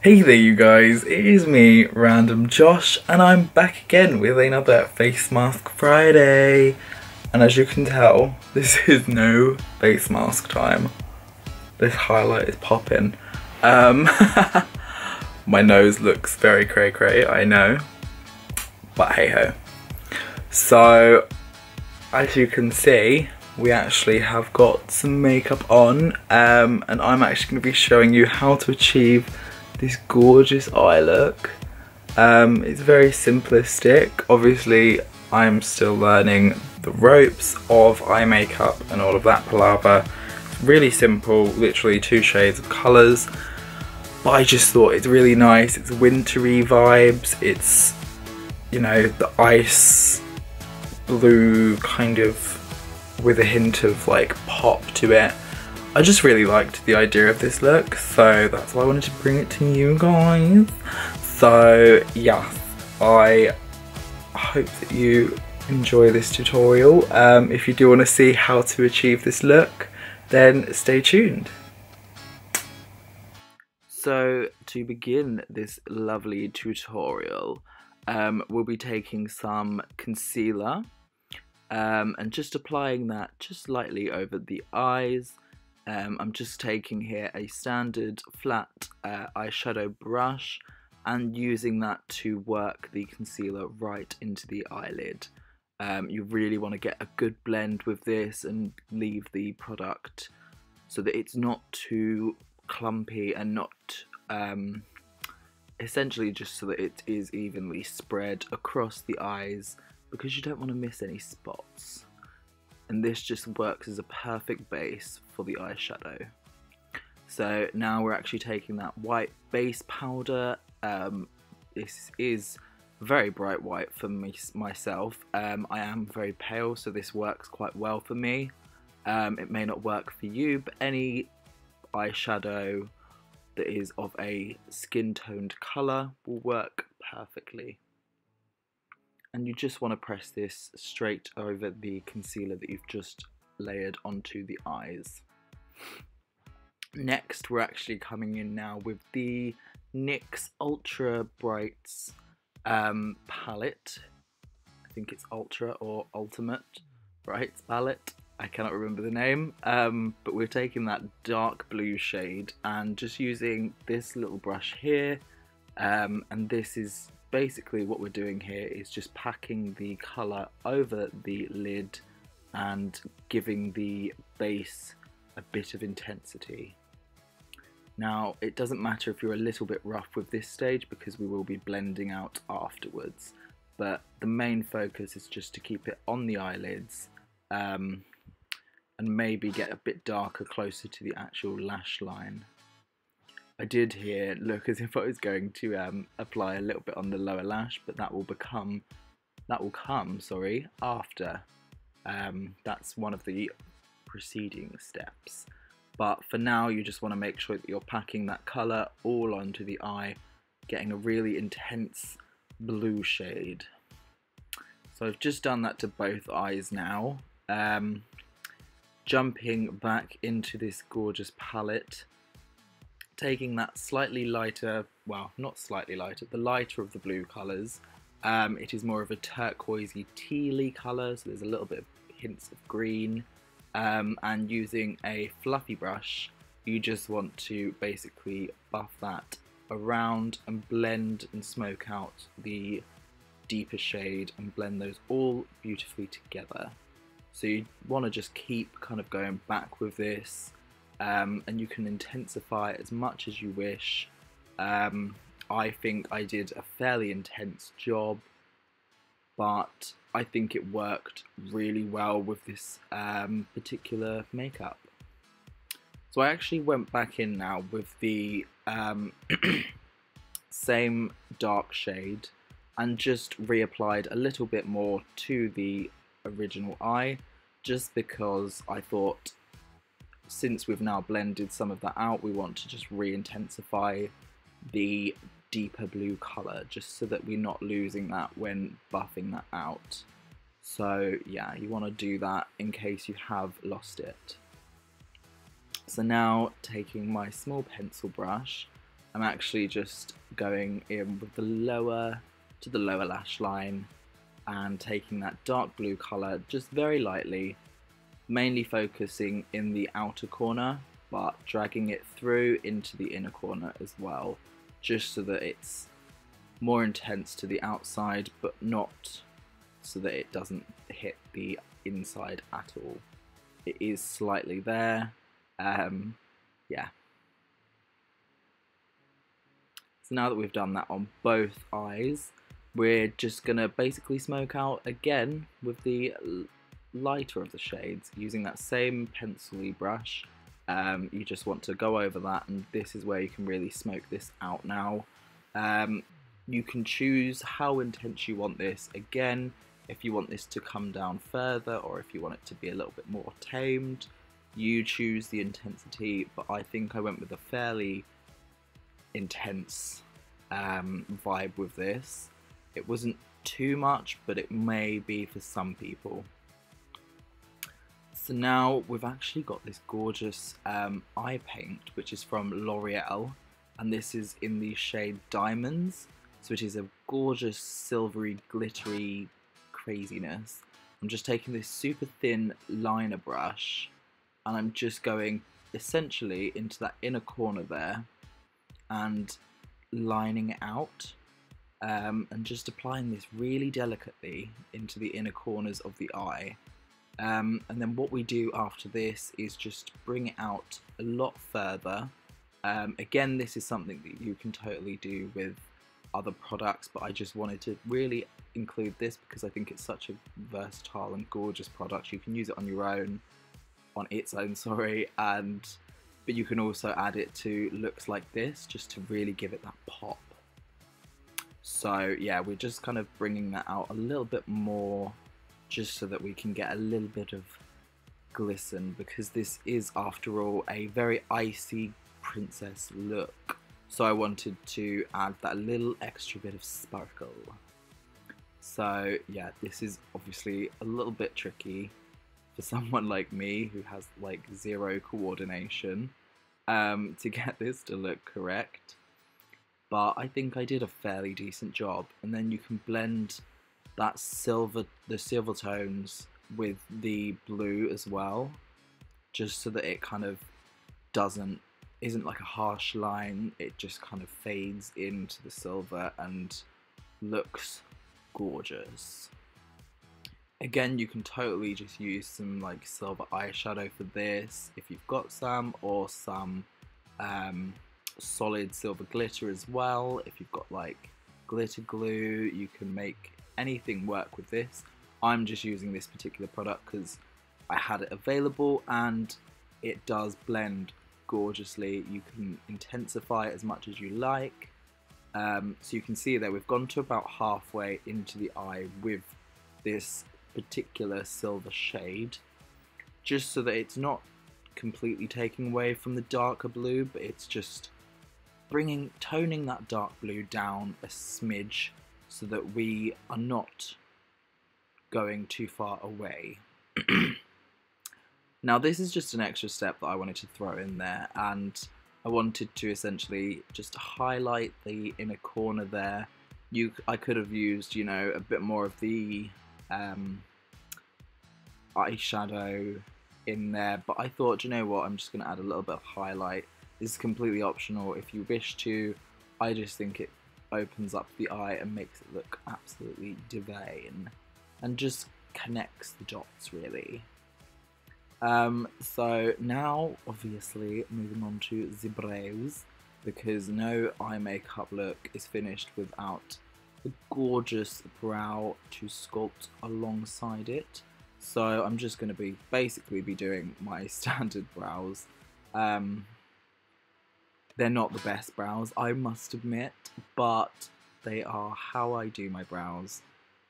Hey there you guys, it is me, RandomJosh, and I'm back again with another Face Mask Friday. And as you can tell, this is no face mask time. This highlight is popping. My nose looks very cray cray, I know, but hey ho. So, as you can see, we actually have got some makeup on, and I'm actually going to be showing you how to achieve this gorgeous eye look. It's very simplistic. Obviously, I'm still learning the ropes of eye makeup and all of that palaver. It's really simple, literally 2 shades of colours. But I just thought it's really nice. It's wintry vibes. It's, you know, the ice blue kind of with a hint of like pop to it. I just really liked the idea of this look, so that's why I wanted to bring it to you guys. So yeah, I hope that you enjoy this tutorial. If you do want to see how to achieve this look, then stay tuned. So to begin this lovely tutorial, we'll be taking some concealer and just applying that just lightly over the eyes. I'm just taking here a standard flat eyeshadow brush and using that to work the concealer right into the eyelid. You really want to get a good blend with this and leave the product so that it's not too clumpy and not essentially just so that it is evenly spread across the eyes, because you don't want to miss any spots. And this just works as a perfect base for the eyeshadow. So now we're actually taking that white base powder. This is very bright white for myself. I am very pale, so this works quite well for me. It may not work for you, but any eyeshadow that is of a skin-toned colour will work perfectly. And you just want to press this straight over the concealer that you've just layered onto the eyes. Next, we're actually coming in now with the NYX Ultra Brights palette. I think it's Ultra or Ultimate Brights palette. I cannot remember the name, but we're taking that dark blue shade and just using this little brush here, and this is basically what we're doing here is just packing the colour over the lid and giving the base a bit of intensity. Now, it doesn't matter if you're a little bit rough with this stage because we will be blending out afterwards, but the main focus is just to keep it on the eyelids and maybe get a bit darker closer to the actual lash line. I did here look as if I was going to apply a little bit on the lower lash, but that will come after. That's one of the preceding steps. But for now, you just want to make sure that you're packing that colour all onto the eye, getting a really intense blue shade. So I've just done that to both eyes now. Jumping back into this gorgeous palette, taking that slightly lighter, well, not slightly lighter, the lighter of the blue colours. It is more of a turquoisey tealy colour, so there's a little bit of hints of green. And using a fluffy brush, you just want to basically buff that around and blend and smoke out the deeper shade and blend those all beautifully together. So you want to just keep kind of going back with this. And you can intensify as much as you wish. I think I did a fairly intense job, but I think it worked really well with this particular makeup. So I actually went back in now with the same dark shade and just reapplied a little bit more to the original eye, just because I thought, since we've now blended some of that out, we want to just re-intensify the deeper blue colour, just so that we're not losing that when buffing that out. So yeah, you want to do that in case you have lost it. So now, taking my small pencil brush, I'm actually just going in with the lower lash line and taking that dark blue colour just very lightly, mainly focusing in the outer corner but dragging it through into the inner corner as well, just so that it's more intense to the outside but not so that it doesn't hit the inside at all. It is slightly there, yeah. So now that we've done that on both eyes, we're just gonna basically smoke out again with the lighter of the shades using that same pencil-y brush. You just want to go over that, and this is where you can really smoke this out now. You can choose how intense you want this. Again, if you want this to come down further or if you want it to be a little bit more tamed, you choose the intensity, but I think I went with a fairly intense vibe with this. It wasn't too much, but it may be for some people. So now we've actually got this gorgeous eye paint, which is from Loreal, and this is in the shade Diamonds, so it is a gorgeous silvery glittery craziness. I'm just taking this super thin liner brush and I'm just going essentially into that inner corner there and lining it out, and just applying this really delicately into the inner corners of the eye. And then what we do after this is just bring it out a lot further. Again, this is something that you can totally do with other products, but I just wanted to really include this because I think it's such a versatile and gorgeous product. You can use it on your own, on its own, sorry, but you can also add it to looks like this just to really give it that pop. So yeah, we're just kind of bringing that out a little bit more just so that we can get a little bit of glisten, because this is after all a very icy princess look. So I wanted to add that little extra bit of sparkle. So yeah, this is obviously a little bit tricky for someone like me who has like zero coordination to get this to look correct. But I think I did a fairly decent job. And then you can blend that the silver tones with the blue as well, just so that it kind of isn't like a harsh line. It just kind of fades into the silver and looks gorgeous. Again, you can totally just use some like silver eyeshadow for this if you've got some, or some solid silver glitter as well. If you've got like glitter glue, you can make anything work with this. I'm just using this particular product because I had it available and it does blend gorgeously. You can intensify it as much as you like. So you can see there we've gone to about halfway into the eye with this particular silver shade, just so that it's not completely taking away from the darker blue, but it's just toning that dark blue down a smidge so that we are not going too far away. Now this is just an extra step that I wanted to throw in there, and I wanted to essentially just highlight the inner corner there. I could have used, you know, a bit more of the eyeshadow in there, but I thought, you know what, I'm just going to add a little bit of highlight. This is completely optional if you wish to. I just think it opens up the eye and makes it look absolutely divine and just connects the dots really. So now obviously moving on to the brows, because no eye makeup look is finished without a gorgeous brow to sculpt alongside it. So I'm just going to basically be doing my standard brows. They're not the best brows, I must admit, but they are how I do my brows.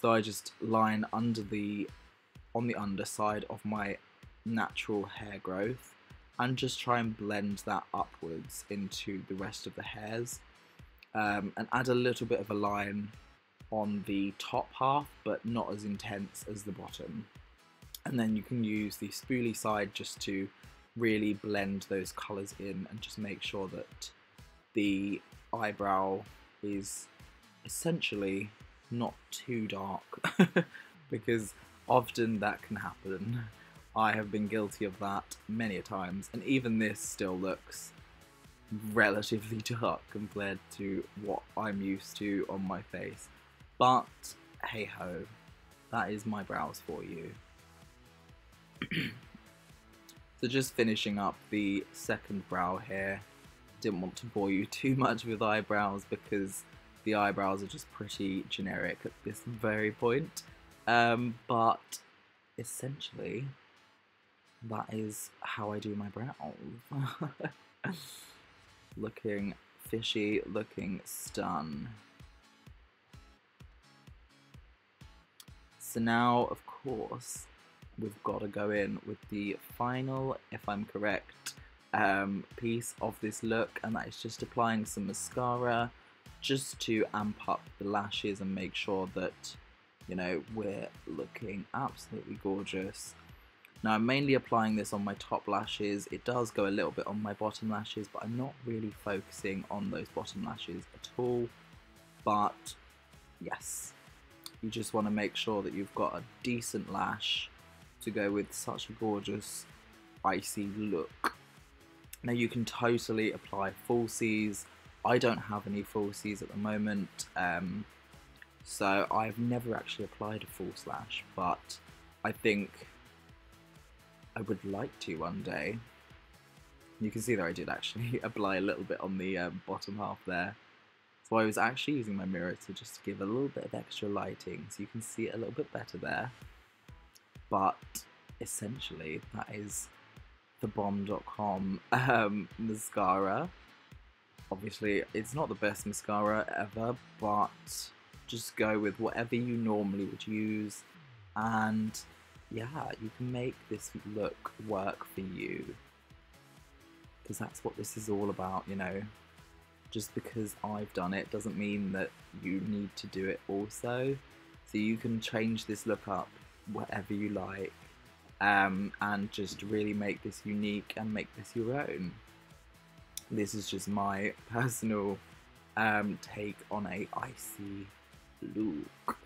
So I just line on the underside of my natural hair growth and just try and blend that upwards into the rest of the hairs, and add a little bit of a line on the top half, but not as intense as the bottom. And then you can use the spoolie side just to really blend those colours in and just make sure that the eyebrow is essentially not too dark because often that can happen. I have been guilty of that many a times, and even this still looks relatively dark compared to what I'm used to on my face. But hey ho, that is my brows for you. So just finishing up the second brow here. Didn't want to bore you too much with eyebrows because the eyebrows are just pretty generic at this very point. But essentially, that is how I do my brows. Looking fishy, looking stun. So now, of course, we've got to go in with the final, if I'm correct, piece of this look, and that is just applying some mascara just to amp up the lashes and make sure that, you know, we're looking absolutely gorgeous. Now I'm mainly applying this on my top lashes. It does go a little bit on my bottom lashes, but I'm not really focusing on those bottom lashes at all. But yes, you just want to make sure that you've got a decent lash to go with such a gorgeous icy look. Now you can totally apply falsies. I don't have any falsies at the moment, so I've never actually applied a false lash, but I think I would like to one day. You can see that I did actually apply a little bit on the bottom half there. So I was actually using my mirror to just give a little bit of extra lighting so you can see it a little bit better there. But essentially that is the bomb.com mascara. Obviously it's not the best mascara ever, but just go with whatever you normally would use, and yeah, you can make this look work for you, because that's what this is all about, you know. Just because I've done it doesn't mean that you need to do it also, so you can change this look up whatever you like, and just really make this unique and make this your own. This is just my personal take on a icy look.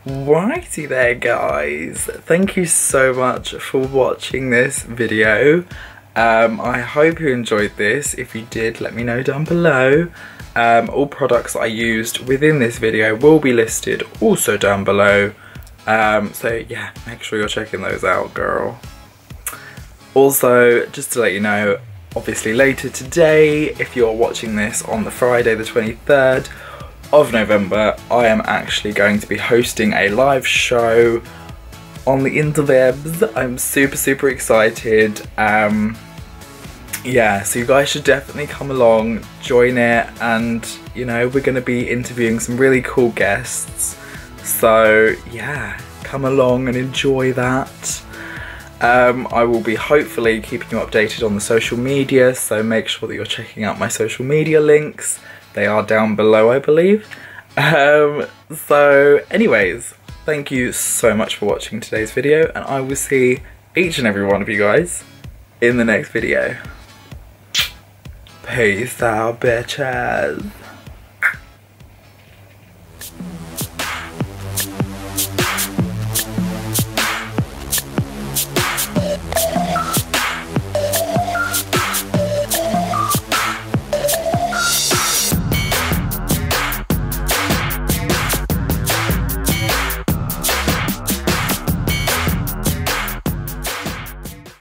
Righty there guys, thank you so much for watching this video. I hope you enjoyed this. If you did, let me know down below. All products I used within this video will be listed also down below, so yeah, make sure you're checking those out, girl. Also, just to let you know, obviously later today, if you're watching this on the Friday the 23rd of November, I am actually going to be hosting a live show on the interwebs. I'm super excited. Yeah, so you guys should definitely come along, join it, and you know, we're going to be interviewing some really cool guests, so yeah, come along and enjoy that. I will be hopefully keeping you updated on the social media, so make sure that you're checking out my social media links. They are down below, I believe. So anyways, thank you so much for watching today's video, and I will see each and every one of you guys in the next video. Peace out, bitches.